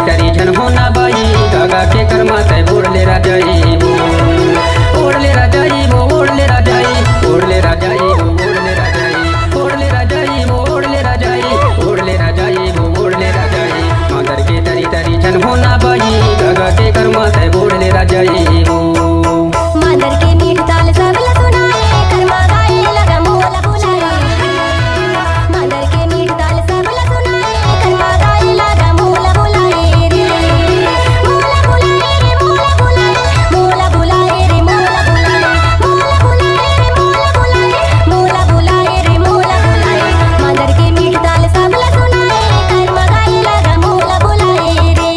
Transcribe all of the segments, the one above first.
तरी झन होना बाई गागा के कर्मा तय बोड़ले राजाई वो ओढ़ले राजाई वो ओढ़ले राजाई ओढ़ले राजाई वो ओढ़ले राजाई ओढ़ले राजाई वो ओढ़ले राजाई ओढ़ले राजाई वो ओढ़ले राजाई मादर के तरी तरी झन होना बाई गागा के कर्मा तय बोड़ले राजाई वो मादर के मीठ ताल सबला सुनाए कर्मा गाए लगा मोला बुलाए मादर के मीठ ताल सबला सुनाए कर्मा गाए लगा मोला बुलाए रे मोला बुलाए रे मोला बुलाए मोला बुलाए रे मोला बुलाए मोला बुलाए रे मोला बुलाए मादर के मीठ ताल सबला सुनाए कर्मा गाए लगा मोला बुलाए रे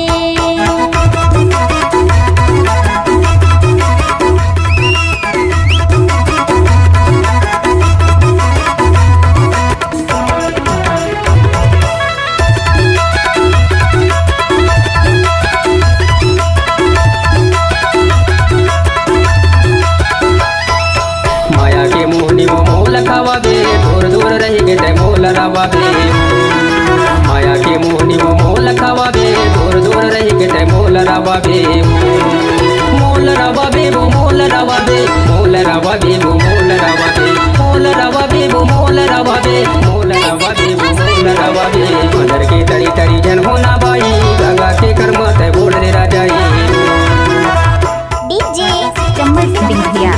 माया के मोहनी वो मोल खावाबे दूर दूर रही गे ते मोल रावाबे माया के मोहनी वो मोल खावाबे दूर दूर रही गे ते मोल रावाबे मोल रावाबे वो मोल रावाबे मोल रावाबे वो मोल रावाबे मोल रावाबे वो मोल रावाबे मोल रावाबे वो मोल रावाबे मदर के तरी तरी जन होना बाई गंगा के कर्मा ते बोड़ले राजाई डीजे चम्मच बिंदिया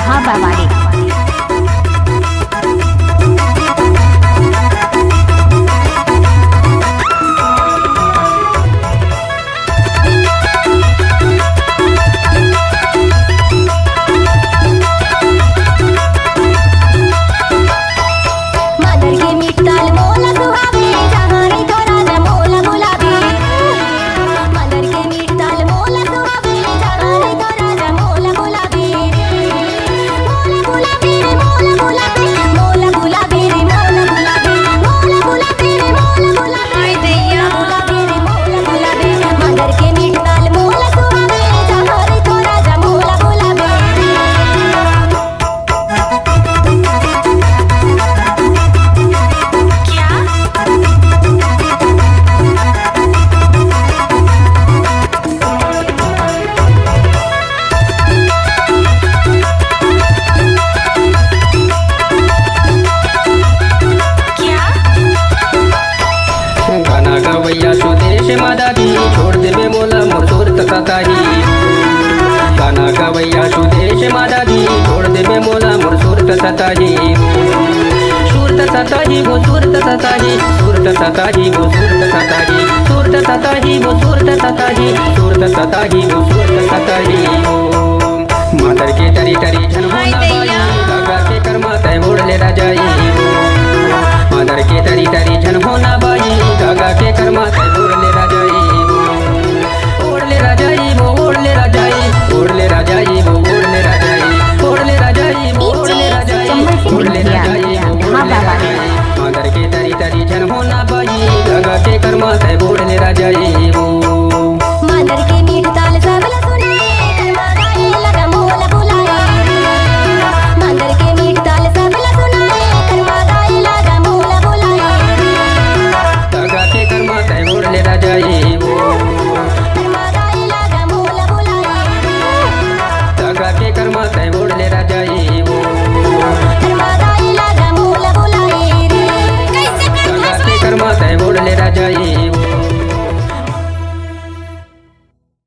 ढाबा वाले मादर के मीठ ताल मोला सुहावे जहाँ रे थोड़ा जा मोला बुलावे मादर के मीठ ताल मोला सुहावे जहाँ रे थोड़ा जा मोला बुलावे मोला बुलावे रे मोला बुलावे मोला बुलावे रे मोला बुलावे मोला बुलावे रे मोला बुलावे हाय दैया बुलावे रे मोला बुलावे मादर के मीठ ताल मोला सुहावे जहाँ रे थोड़ा जा मोला बुलावे गाना गवैया सुदेश मादादी छोड़ देवे मोला मोर सुरत सताही गाना गवैया सुदेश मादादी छोड़ देवे मोला मोर सुरत सताही सुरत सताही वो सुरत सताही सुरत सताही वो सुरत सताही सुरत सताही वो सुरत सताही सुरत सताही वो सुरत सताही मादर के तरी तरी झन होना बाई गागा के कर्मा तय बोड़ले राजाई मादर के तरी तरी झन होना बाई गागा के कर्मा तय बोड़ले राजाई ओढ़ले राजाई वो ओढ़ले राजाई ओढ़ले राजाई वो ओढ़ले राजाई ओढ़ले राजाई वो ओढ़ले राजाई ओढ़ले राजाई वो ओढ़ले राजाई मादर के तरी तरी झन होना बाई गागा के कर्मा तय बोड़ले राजाई वो मादर के मीठ ताल सबला सुनाए कर्मा गाए लगा मोला बुलाए मादर के मीठ ताल सबला सुनाए कर्मा गाए लगा मोला बुलाए गागा के कर्मा तय बोड़ले राजाई वो कर्मा गाए लगा मोला बुलाए गागा के कर्मा तय बोड़ले राजाई